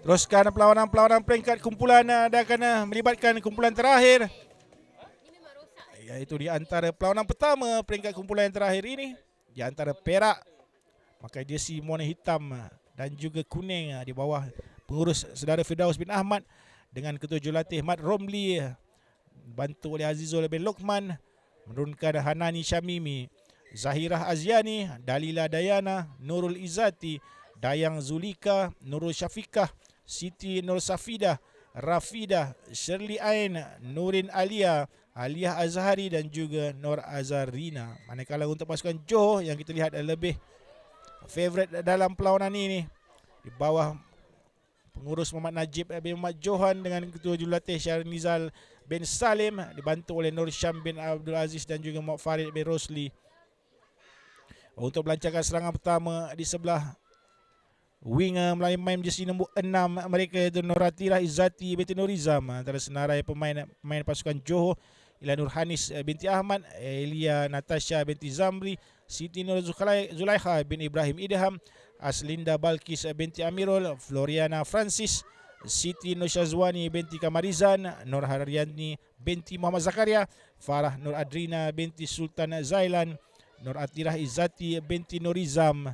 Teruskan perlawanan peringkat kumpulan dan akan melibatkan kumpulan terakhir, iaitu di antara perlawanan pertama peringkat kumpulan yang terakhir ini di antara Perak pakai jersey warna hitam dan juga kuning di bawah pengurus saudara Firdaus bin Ahmad dengan ketua jurulatih Mat Romli, bantu oleh Azizul bin Lokman, menurunkan Hanani Syamimi, Zahirah Aziani, Dalila Dayana, Nurul Izzati, Dayang Zulika, Nurul Syafiqah, Siti Nur Safidah, Rafidah, Shirley Ain, Nurin Alia, Aliyah Azhari dan juga Nur Azarina. Manakala untuk pasukan Johor yang kita lihat lebih favourite dalam perlawanan ini di bawah pengurus Muhammad Najib bin Muhammad Johan dengan ketua jurulatih Syarinizal bin Salim, dibantu oleh Nur Syam bin Abdul Aziz dan juga Muhammad Farid bin Rosli. Untuk melancarkan serangan pertama di sebelah wing melalui main jersey nombor 6 mereka, iaitu Noratira Izzati binti Nurizam. Antara senarai pemain pasukan Johor ialah Nurhanis binti Ahmad, Elia Natasha binti Zamri, Siti Nur Zulaikha bin Ibrahim Idham, Aslinda Balkis binti Amirul, Floriana Francis, Siti Nur Syazwani binti Kamarizan, Nur Haryani binti Muhammad Zakaria, Farah Nur Adrina binti Sultan Zailan, Nur Atirah Izzati binti Nurizam.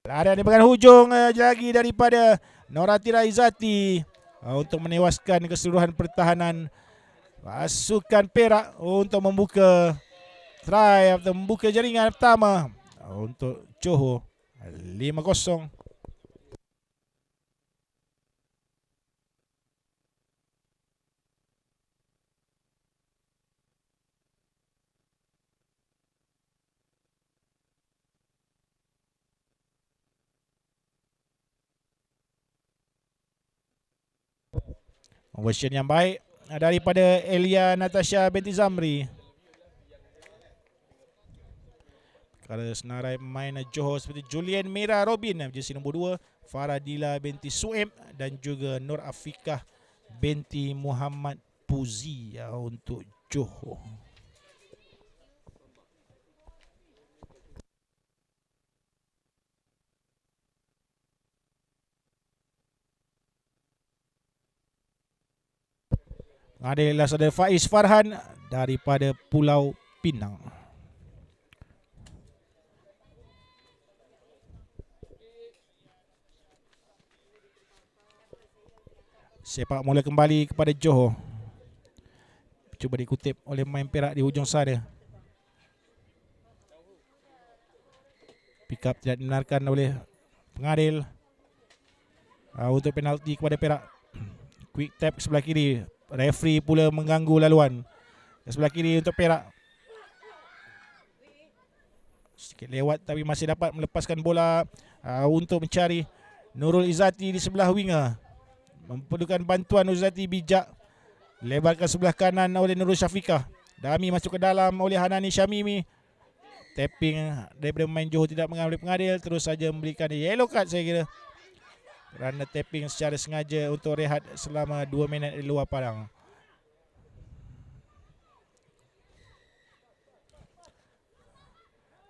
Ada di hujung lagi daripada Noratira Izzati untuk menewaskan keseluruhan pertahanan pasukan Perak untuk membuka try atau membuka jaringan pertama untuk Johor 5-0. Version yang baik daripada Elia Natasha binti Zamri. Kalau senarai pemain Johor seperti Julian Mira Robin jersey nombor 2, Faradila binti Sueb dan juga Nur Afikah binti Muhammad Puzi untuk Johor. Adalah saudara Faiz Farhan daripada Pulau Pinang. Sepak mula kembali kepada Johor. Cuba dikutip oleh pemain Perak di hujung sana. Pick up tidak dibenarkan oleh pengadil untuk penalti kepada Perak. Quick tap ke sebelah kiri. Referee pula mengganggu laluan ke sebelah kiri untuk Perak. Sikit lewat tapi masih dapat melepaskan bola untuk mencari Nurul Izzati di sebelah winger. Memerlukan bantuan Nurul Izzati, bijak lebarkan sebelah kanan oleh Nurul Syafiqah. Dami masuk ke dalam oleh Hanani Syamimi. Tapping daripada pemain Johor tidak mengambil pengadil, terus saja memberikan yellow card saya kira. Kerana tapping secara sengaja untuk rehat selama 2 minit di luar padang.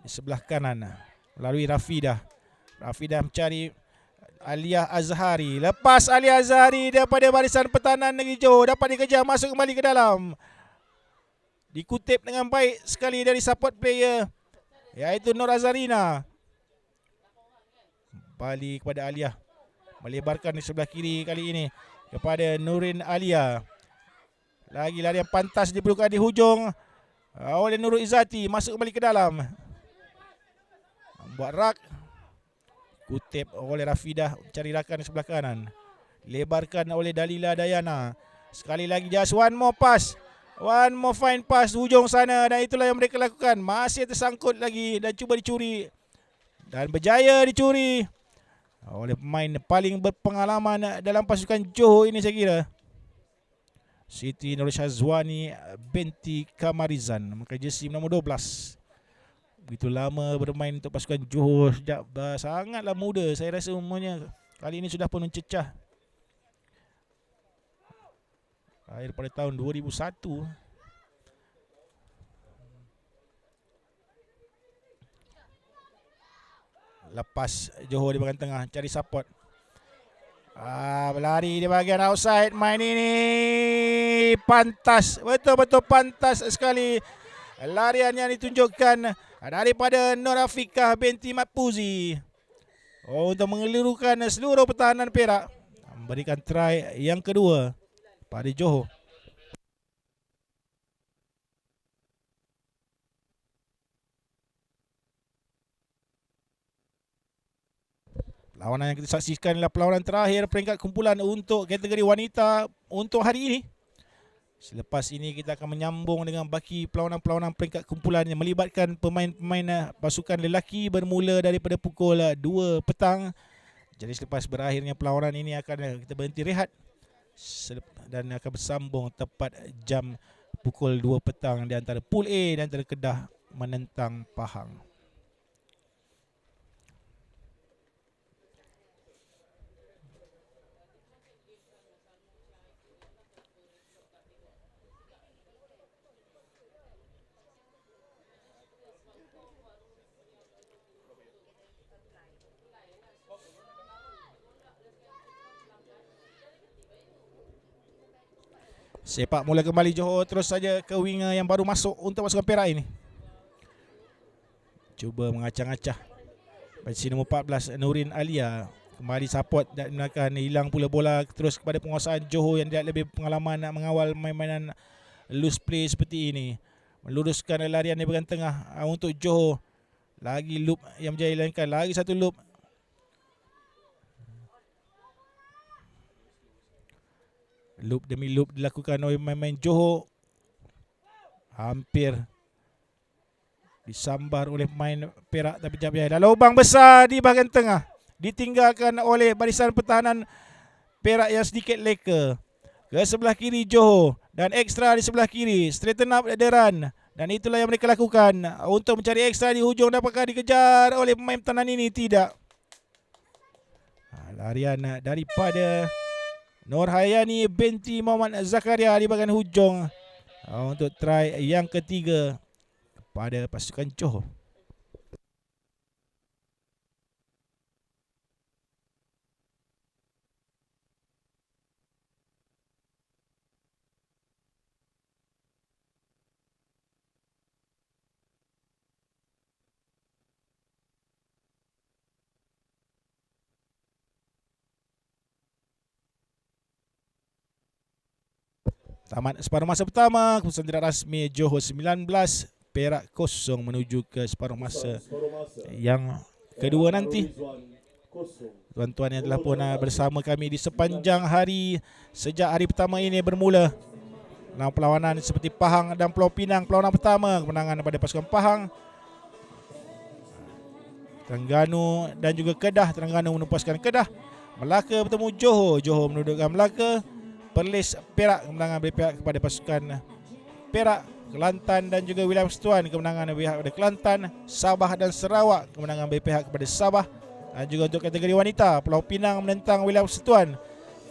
Di sebelah kanan melalui Rafidah. Rafidah mencari Aliyah Azhari. Lepas Aliyah Azhari daripada barisan pertahanan negeri Johor, dapat dikejar masuk kembali ke dalam. Dikutip dengan baik sekali dari support player, iaitu Nur Azarina. Kembali kepada Aliyah. Melebarkan di sebelah kiri kali ini kepada Nurin Alia. Lagi larian pantas diperlukan di hujung oleh Nurul Izzati. Masuk kembali ke dalam. Buat rak. Kutip oleh Rafidah. Cari rakan di sebelah kanan. Lebarkan oleh Dalila Dayana. Sekali lagi just one more pass. One more fine pass hujung sana. Dan itulah yang mereka lakukan. Masih tersangkut lagi dan cuba dicuri. Dan berjaya dicuri oleh pemain paling berpengalaman dalam pasukan Johor ini saya kira, Siti Nur Syazwani binti Kamarizan, memakai jersey nombor 12. Begitu lama bermain untuk pasukan Johor, sejak sangatlah muda. Saya rasa umurnya kali ini sudah pun mencecah Lahir pada tahun 2001. Lepas Johor di bahagian tengah cari support. Berlari di bahagian outside. Main ini pantas, betul-betul pantas sekali larian yang ditunjukkan daripada Nur Afiqah binti Matpuzi untuk mengelirukan seluruh pertahanan Perak, memberikan try yang kedua pada Johor. Perlawanan yang kita saksikan adalah perlawanan terakhir peringkat kumpulan untuk kategori wanita untuk hari ini. Selepas ini kita akan menyambung dengan baki perlawanan-perlawanan peringkat kumpulan yang melibatkan pemain-pemain pasukan lelaki bermula daripada pukul 2 petang. Jadi selepas berakhirnya perlawanan ini akan kita berhenti rehat dan akan bersambung tepat jam pukul 2 petang di antara Pool A dan antara Kedah menentang Pahang. Sepak mula kembali Johor terus saja ke winger yang baru masuk untuk pasukan Perak ini. Cuba mengacah-acah. Basi nombor 14 Nurin Alia kembali support dan akan hilang pula bola terus kepada penguasaan Johor yang tidak lebih pengalaman nak mengawal main-mainan loose play seperti ini. Meluruskan larian di bahagian tengah untuk Johor. Lagi loop yang berjaya dilainkan, lagi satu loop. Loop demi loop dilakukan oleh main-main Johor. Hampir disambar oleh pemain Perak tapi jam jaya. Dan lubang besar di bahagian tengah ditinggalkan oleh barisan pertahanan Perak yang sedikit leka. Ke sebelah kiri Johor dan ekstra di sebelah kiri. Straighten up the run. Dan itulah yang mereka lakukan untuk mencari ekstra di hujung. Dapatkah dikejar oleh pemain pertahanan ini? Tidak. Larian daripada Nur Hayani binti Muhammad Zakaria di bahagian hujung untuk try yang ketiga kepada pasukan Johor. Tamat separuh masa pertama, keputusan tidak rasmi Johor 19, Perak 0 menuju ke separuh masa yang kedua nanti. Tuan-tuan yang telah pun bersama kami di sepanjang hari sejak hari pertama ini bermula. Dalam perlawanan seperti Pahang dan Pulau Pinang, perlawanan pertama kemenangan pada pasukan Pahang. Terengganu dan juga Kedah, Terengganu menupaskan Kedah. Melaka bertemu Johor, Johor menudukkan Melaka. Perlis Perak kemenangan berpihak kepada pasukan Perak. Kelantan dan juga Wilayah Persekutuan kemenangan berpihak kepada Kelantan. Sabah dan Sarawak kemenangan berpihak kepada Sabah. Dan juga untuk kategori wanita, Pulau Pinang menentang Wilayah Persekutuan,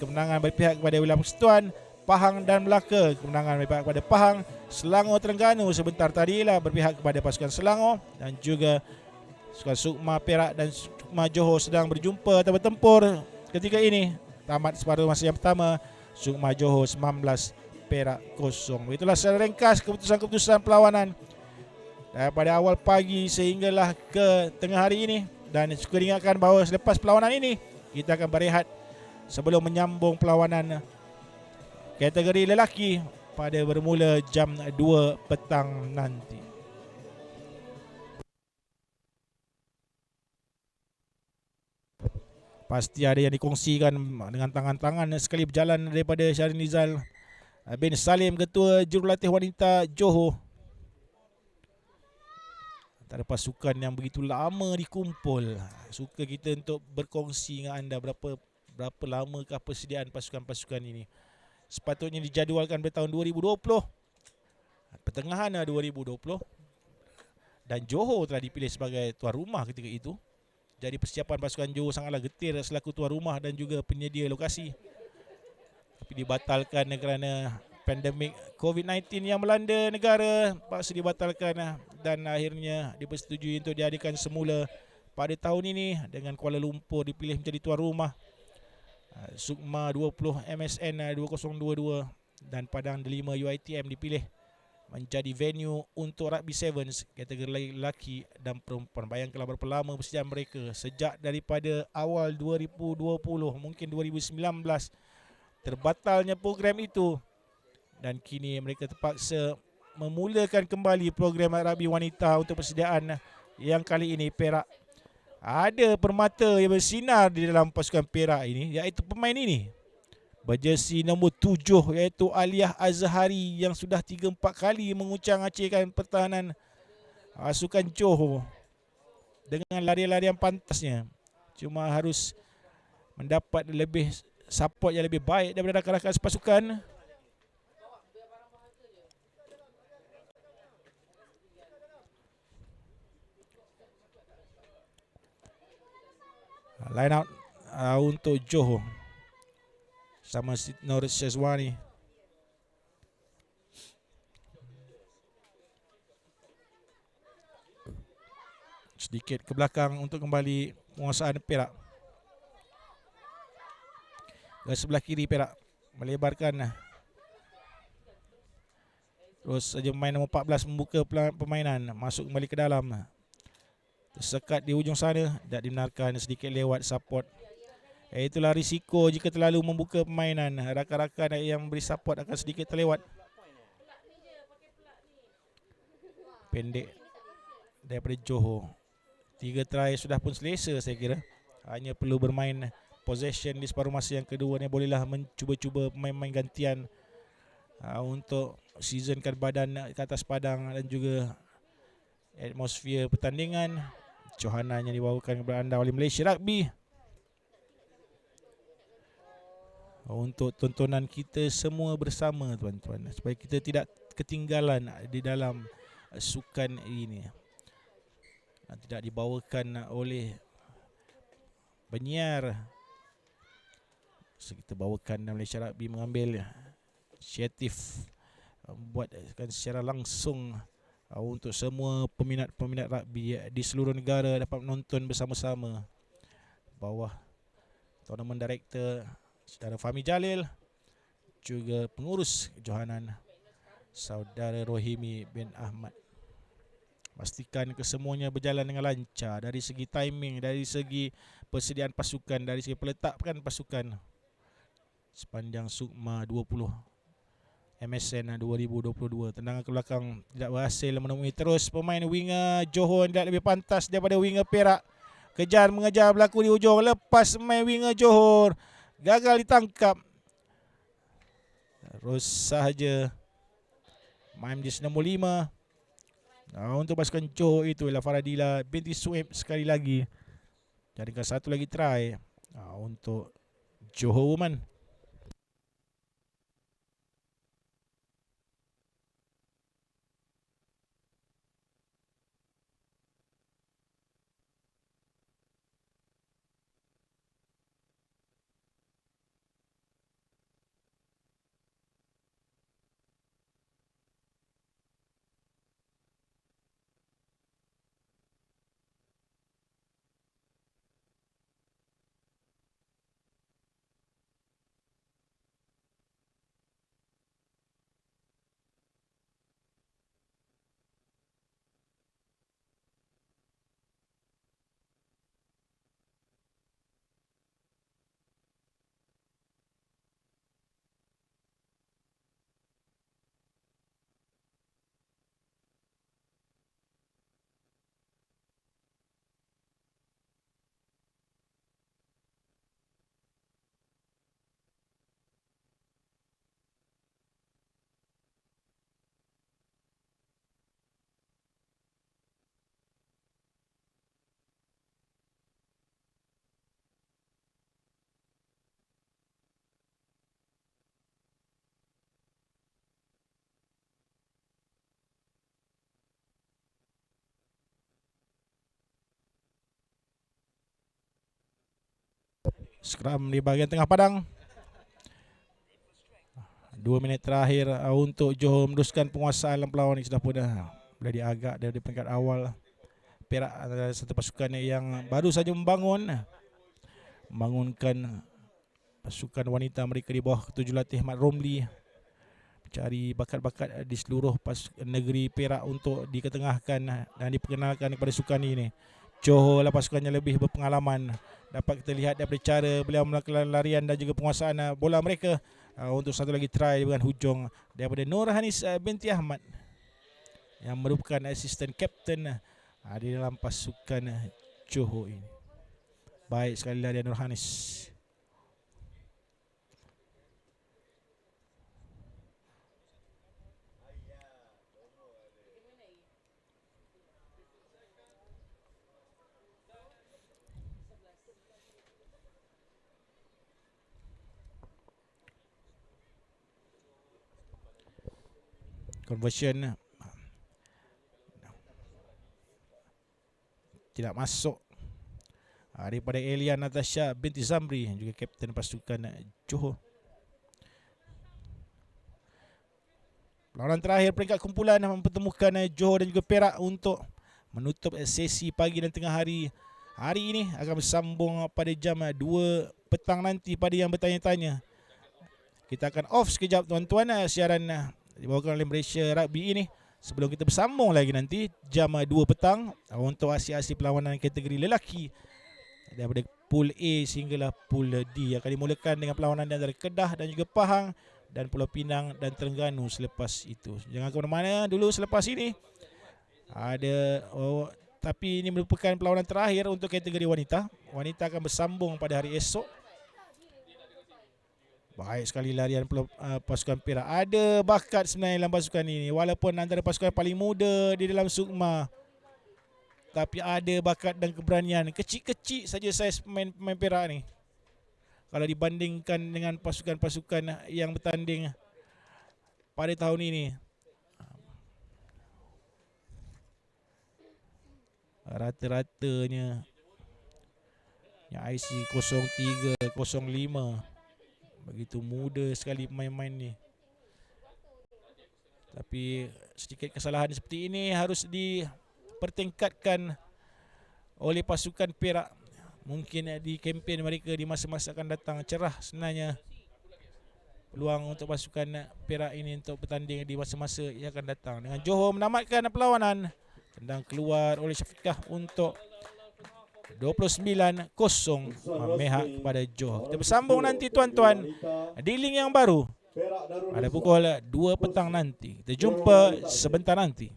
kemenangan berpihak kepada Wilayah Persekutuan. Pahang dan Melaka kemenangan berpihak kepada Pahang. Selangor Terengganu sebentar tadilah berpihak kepada pasukan Selangor. Dan juga pasukan Sukma Perak dan Sukma Johor sedang berjumpa atau bertempur ketika ini. Tamat separuh masa yang pertama, Sukma Johor 19, Perak 0. Itulah secara ringkas keputusan-keputusan perlawanan daripada awal pagi sehinggalah ke tengah hari ini. Dan suka diingatkan bahawa selepas perlawanan ini kita akan berehat sebelum menyambung perlawanan kategori lelaki pada bermula jam 2 petang nanti. Pasti ada yang dikongsikan dengan tangan-tangan sekali berjalan daripada Syahrin Nizal bin Salim, Ketua Jurulatih Wanita Johor. Antara pasukan yang begitu lama dikumpul. Suka kita untuk berkongsi dengan anda berapa lamakah persediaan pasukan-pasukan ini. Sepatutnya dijadualkan pada tahun 2020, pertengahan 2020. Dan Johor telah dipilih sebagai tuan rumah ketika itu. Jadi persiapan pasukan Johor sangatlah getir selaku tuan rumah dan juga penyedia lokasi. Tapi dibatalkan kerana pandemik COVID-19 yang melanda negara paksa dibatalkan dan akhirnya dipersetujui untuk diadakan semula pada tahun ini dengan Kuala Lumpur dipilih menjadi tuan rumah Sukma 20 MSN 2022 dan Padang Delima UiTM dipilih menjadi venue untuk Rugby Sevens kategori lelaki dan perempuan. Bayangkanlah berapa lama persediaan mereka sejak daripada awal 2020 mungkin 2019 terbatalnya program itu dan kini mereka terpaksa memulakan kembali program rugby wanita untuk persediaan yang kali ini Perak ada permata yang bersinar di dalam pasukan Perak ini iaitu pemain ini berjersey nombor 7 iaitu Aliyah Azhari yang sudah 3-4 kali mengucang-acirkan pertahanan pasukan Johor dengan larian-larian pantasnya. Cuma harus mendapat lebih support yang lebih baik daripada rakan-rakan sepasukan. Line out untuk Johor sama Norris Syazwani. Sedikit ke belakang untuk kembali penguasaan Perak. Ke sebelah kiri Perak melebarkan. Terus saja pemain nombor 14 membuka permainan, masuk kembali ke dalam. Tersekat di ujung sana, tak dibenarkan sedikit lewat support. Itulah risiko jika terlalu membuka permainan. Rakan-rakan yang beri support akan sedikit terlewat. Pendek daripada Johor. 3 try sudah pun selesa saya kira. Hanya perlu bermain possession di separuh masa yang kedua ni, bolehlah mencuba-cuba main-main gantian untuk seasonkan badan ke atas padang dan juga atmosfer pertandingan. Johanan yang dibawakan kepada anda oleh Malaysia Rugby untuk tontonan kita semua bersama tuan-tuan, supaya kita tidak ketinggalan di dalam sukan ini. Tidak dibawakan oleh penyiar. So, kita bawakan Malaysia Rugby mengambil inisiatif buatkan secara langsung untuk semua peminat-peminat rugby di seluruh negara dapat menonton bersama-sama. Bawah tournament director saudara Fahmi Jalil, juga pengurus Johanan saudara Rohimi bin Ahmad. Pastikan kesemuanya berjalan dengan lancar dari segi timing, dari segi persediaan pasukan, dari segi peletakan pasukan sepanjang Sukma 20 MSN 2022. Tendangan ke belakang tidak berhasil menemui terus pemain winger Johor tidak lebih pantas daripada winger Perak. Kejar mengejar berlaku di ujung, lepas main winger Johor, gagal ditangkap. Terus sahaja main di nombor 5 untuk pasukan Johor itu ialah Faradila binti Suib sekali lagi. Jadikan satu lagi try untuk Johor Woman. Scrum di bahagian tengah padang. 2 minit terakhir untuk Johor meneruskan penguasaan dalam perlawanan ini. Sudah pun boleh diagak dari peringkat awal. Perak adalah satu pasukan yang baru saja membangunkan pasukan wanita mereka di bawah ketujuhlatih Mat Romli, cari bakat-bakat di seluruh negeri Perak untuk diketengahkan dan diperkenalkan kepada sukan ini. Johor lah pasukannya lebih berpengalaman. Dapat kita lihat daripada cara beliau melakukan larian dan juga penguasaan bola mereka. Untuk satu lagi try dengan hujung daripada Nurhanis binti Ahmad yang merupakan asisten kapten di dalam pasukan Johor ini. Baik sekali larian Nurhanis. Conversion tidak masuk daripada Elia Natasha binti Zamri, juga kapten pasukan Johor. Perlawanan terakhir peringkat kumpulan mempertemukan Johor dan juga Perak untuk menutup sesi pagi dan tengah hari. Hari ini akan bersambung pada jam 2 petang nanti. Pada yang bertanya-tanya, kita akan off sekejap tuan-tuan. Siaran dibawakan oleh Malaysia Rugby ini sebelum kita bersambung lagi nanti jam 2 petang untuk aksi-aksi perlawanan kategori lelaki daripada Pool A sehinggalah Pool D. Akan dimulakan dengan perlawanan di antara Kedah dan juga Pahang dan Pulau Pinang dan Terengganu selepas itu. Jangan ke mana-mana dulu selepas ini. Tapi ini merupakan perlawanan terakhir untuk kategori wanita. Wanita akan bersambung pada hari esok. Baik sekali larian pasukan Perak. Ada bakat sebenarnya dalam pasukan ini. Walaupun antara pasukan paling muda di dalam Sukma, tapi ada bakat dan keberanian. Kecil-kecil saja saiz pemain Perak ni kalau dibandingkan dengan pasukan-pasukan yang bertanding pada tahun ini. Rata-ratanya yang IC 03, 05, begitu muda sekali pemain-pemain ni. Tapi sedikit kesalahan seperti ini harus dipertingkatkan oleh pasukan Perak. Mungkin di kempen mereka di masa-masa akan datang cerah sebenarnya peluang untuk pasukan Perak ini untuk bertanding di masa-masa yang akan datang. Dengan Johor menamatkan perlawanan, tendang keluar oleh Syafiqah untuk 29-0 memihak kepada Johor. Kita bersambung nanti tuan-tuan di link yang baru pada pukul 2 petang nanti. Kita jumpa sebentar nanti.